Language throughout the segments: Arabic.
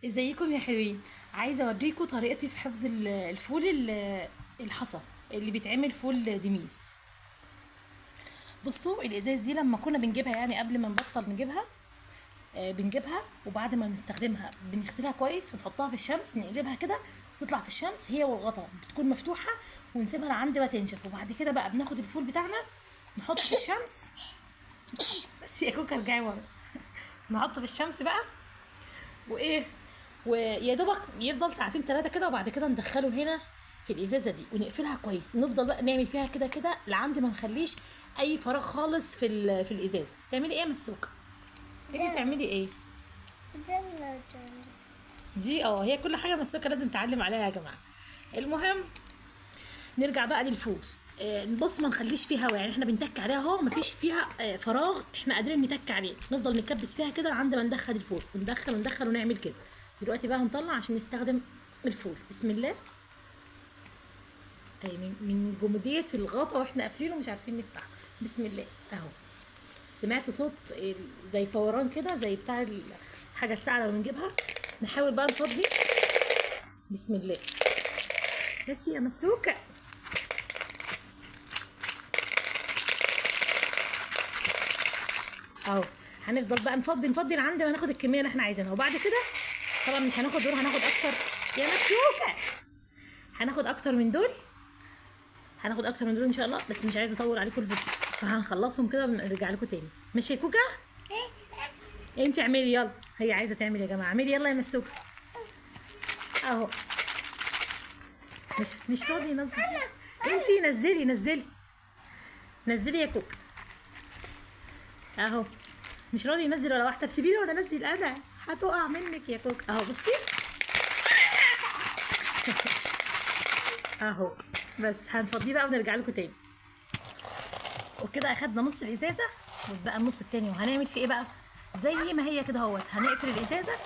ازيكم يا حلوين؟ عايزه اوريكم طريقتي في حفظ الفول الحصى اللي بيتعمل فول دميس. بصوا الازاز دي لما كنا بنجيبها، يعني قبل ما نبطل نجيبها، بنجيبها وبعد ما نستخدمها بنغسلها كويس ونحطها في الشمس، نقلبها كده تطلع في الشمس هي والغطا بتكون مفتوحه، ونسيبها لعند ما تنشف. وبعد كده بقى بناخد الفول بتاعنا نحطه في الشمس. بس يا كوكا ارجعي ورا. نحطه في الشمس بقى وايه، ويا دوبك يفضل ساعتين ثلاثه كده، وبعد كده ندخله هنا في الازازه دي ونقفلها كويس. نفضل بقى نعمل فيها كده كده لعند ما نخليش اي فراغ خالص في الازازه. تعملي ايه يا مسوكه؟ انتي تعملي ايه دي؟ هي كل حاجه مسوكه لازم تعلم عليها يا جماعه. المهم نرجع بقى للفول. نبص ما نخليش فيها هوا، يعني احنا بنتك عليها اهو، مفيش فيها فراغ احنا قادرين نتك عليه. نفضل نكبس فيها كده لعند ما ندخل الفول، وندخل وندخل ونعمل كده. دلوقتي بقى هنطلع عشان نستخدم الفول. بسم الله. من جمودية الغطا واحنا قافلينه مش عارفين نفتحه. بسم الله اهو. سمعت صوت زي فوران كده، زي بتاع الحاجة الساعة لما بنجيبها. نحاول بقى نفضي. بسم الله. بس يا مسوكة. اهو هنفضل بقى نفضي نفضي لعند ما ناخد الكميه اللي احنا عايزينها. وبعد كده طبعا مش هناخد دول، هناخد اكتر يا مسوكه. هناخد اكتر من دول، هناخد اكتر من دول ان شاء الله، بس مش عايزه اطول عليكم الفيديو، فهنخلصهم كده ونرجع لكم تاني. ماشي يا كوكا؟ انت اعملي يلا. هي عايزه تعمل يا جماعه، اعملي يلا يا مسوكه. اهو مش راضي ينزل. انت نزلي نزلي نزلي يا كوكا. اهو مش راضي ينزل ولا واحده. سيبيني وانا انزل، انا هتقع منك يا كوكا. اهو بصي اهو. بس هنفضيه بقى ونرجع لكم تاني. وكده اخدنا نص الازازه وبقى النص التاني. وهنعمل فيه ايه بقى؟ زي ما هي كده اهوت، هنقفل الازازه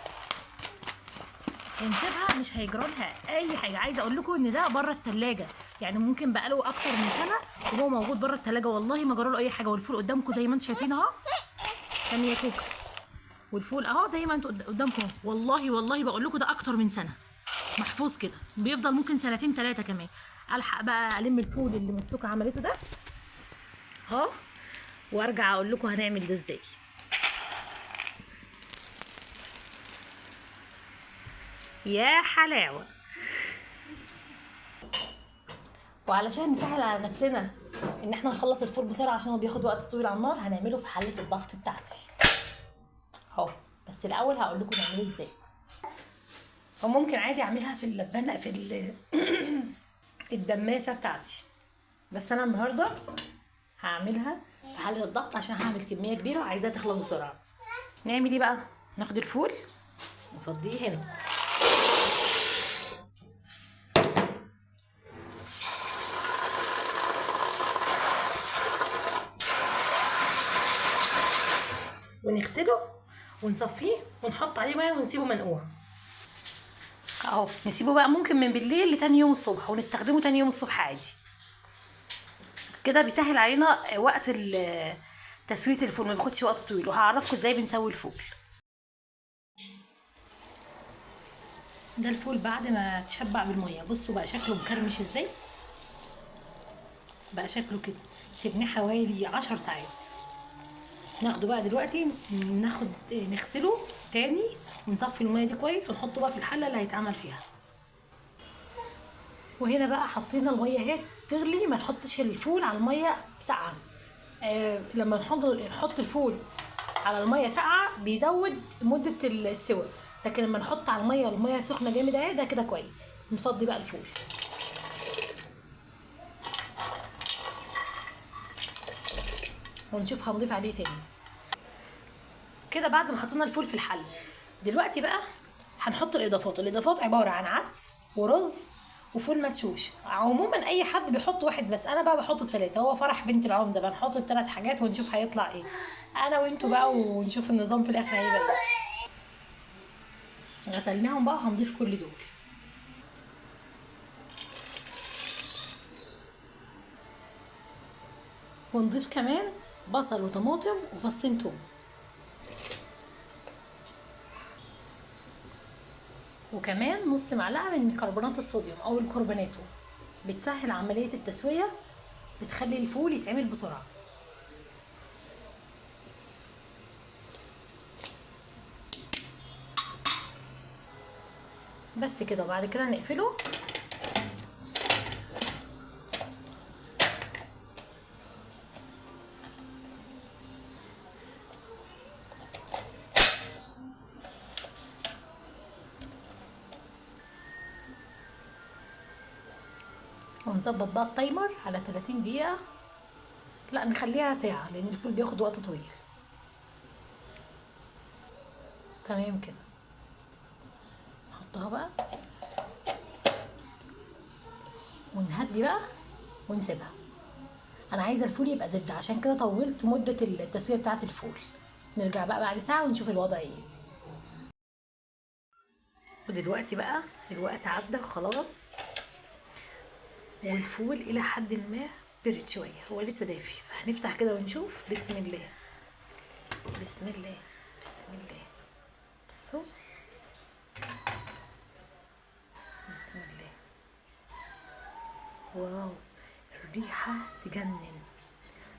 ونسيبها، مش هيجرى لها اي حاجه. عايزه اقول لكم ان ده بره التلاجة، يعني ممكن بقاله اكتر من سنه وهو موجود بره التلاجة، والله ما جرى له اي حاجه. والفول قدامكم زي ما انتم شايفين اهو. ثانيه يا كوكا. والفول اهو زي ما انتم قدامكم. والله والله بقول لكم ده اكتر من سنه محفوظ كده، بيفضل ممكن سنتين ثلاثه كمان. الحق بقى الم الفول اللي مسوكه عملته ده اهو، وارجع اقول لكم هنعمل ده ازاي. يا حلاوه. وعلشان نسهل على نفسنا ان احنا نخلص الفول بسرعه عشان هو بياخد وقت طويل على النار، هنعمله في حله الضغط بتاعتي اهو. بس الاول هقول لكم نعمله ازاي. وممكن عادي اعملها في اللبانه في الدماسه بتاعتي، بس انا النهارده هعملها في حله الضغط عشان هعمل كميه كبيره وعايزاها تخلص بسرعه. نعمل ايه بقى؟ ناخد الفول نفضيه هنا، ونغسله ونصفيه ونحط عليه ميه ونسيبه منقوع اهو. نسيبه بقى ممكن من بالليل لتاني يوم الصبح، ونستخدمه تاني يوم الصبح عادي. كده بيسهل علينا وقت تسويه الفول، ما بياخدش وقت طويل. وهعرفكم ازاي بنسوي الفول. ده الفول بعد ما تشبع بالميه. بصوا بقى شكله مكرمش ازاي، بقى شكله كده. سيبناه حوالي 10 ساعات. ناخده بقى دلوقتي نغسله تاني ونصفي الميه دي كويس، ونحطه بقى في الحله اللي هيتعمل فيها. وهنا بقى حطينا الميه اهي تغلي. ما نحطش الفول على الميه ساقعه. لما نحط الفول على الميه ساقعه بيزود مده السوى، لكن لما نحط على الميه سخنه جامد اهي ده كده كويس. نفضي بقى الفول ونشوف هنضيف عليه تاني. كده بعد ما حطينا الفول في الحل، دلوقتي بقى هنحط الاضافات عباره عن عدس ورز وفول مدشوش. عموما اي حد بيحط واحد، بس انا بقى بحط الثلاثه. هو فرح بنت العمده بنحط الثلاث حاجات ونشوف هيطلع ايه. انا وانتوا بقى ونشوف النظام في الاخر هيبقى ايه. غسلناهم بقى، هنضيف كل دول. ونضيف كمان بصل وطماطم وفصين توم. وكمان نص معلقه من كربونات الصوديوم او الكربوناتو، بتسهل عمليه التسويه، بتخلي الفول يتعمل بسرعه. بس كده، وبعد كده نقفله. ونظبط بقى التايمر على 30 دقيقة، لا نخليها ساعة لأن الفول بياخد وقت طويل. تمام كده، نحطها بقى ونهدي بقى ونسيبها. أنا عايزة الفول يبقى زبدة، عشان كده طولت مدة التسوية بتاعة الفول. نرجع بقى بعد ساعة ونشوف الوضع ايه. ودلوقتي بقى الوقت عدى خلاص، والفول إلى حد ما برد شوية، هو لسه دافي، فهنفتح كده ونشوف. بسم الله بسم الله بسم الله. بصوا، بسم الله. واو، الريحة تجنن.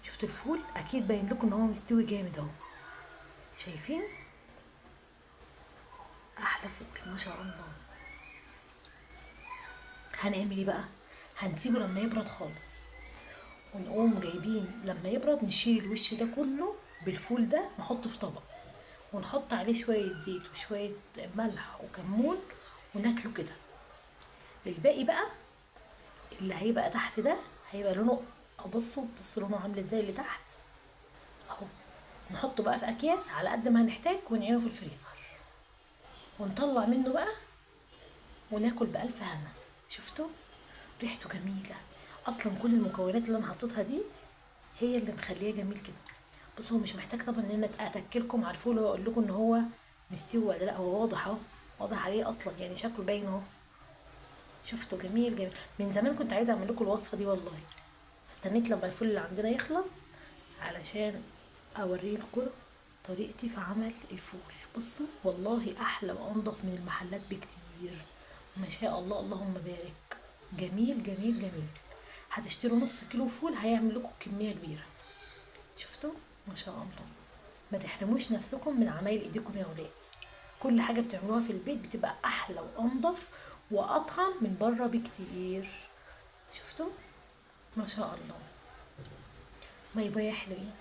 شفتوا الفول؟ اكيد باين لكم ان هو مستوي جامد اهو. شايفين؟ احلى فول ما شاء الله. هنعمل ايه بقى؟ هنسيبه لما يبرد خالص، ونقوم جايبين لما يبرد نشيل الوش ده كله بالفول ده، نحطه في طبق ونحط عليه شوية زيت وشوية ملح وكمون وناكله كده. الباقي بقى اللي هيبقى تحت ده هيبقى لونه، بصوا لونه عامل ازاي اللي تحت اهو. نحطه بقى في اكياس على قد ما هنحتاج ونعينه في الفريزر، ونطلع منه بقى وناكل بألف هنا. شفتوا؟ ريحته جميلة. اصلا كل المكونات اللي انا حطيتها دي هي اللي مخليه جميل كده. بص، هو مش محتاج طبعا ان انا اتكلكم على الفول واقول لكم ان هو مستوي ولا لا، هو واضح اهو، واضح عليه اصلا، يعني شكله باين اهو. شفتوا؟ جميل جميل. من زمان كنت عايزه اعمل لكم الوصفه دي والله، استنيت لما الفول اللي عندنا يخلص علشان اوريكم طريقتي في عمل الفول. بصوا والله احلى وانضف من المحلات بكتير، ما شاء الله اللهم بارك. جميل جميل جميل. هتشتروا نص كيلو فول هيعمل لكم كميه كبيره. شفتوا؟ ما شاء الله. ما تحرموش نفسكم من عمايل ايديكم يا ولاد. كل حاجه بتعملوها في البيت بتبقى احلى وانضف واطعم من بره بكتير. شفتوا؟ ما شاء الله. باي باي يا حلوين.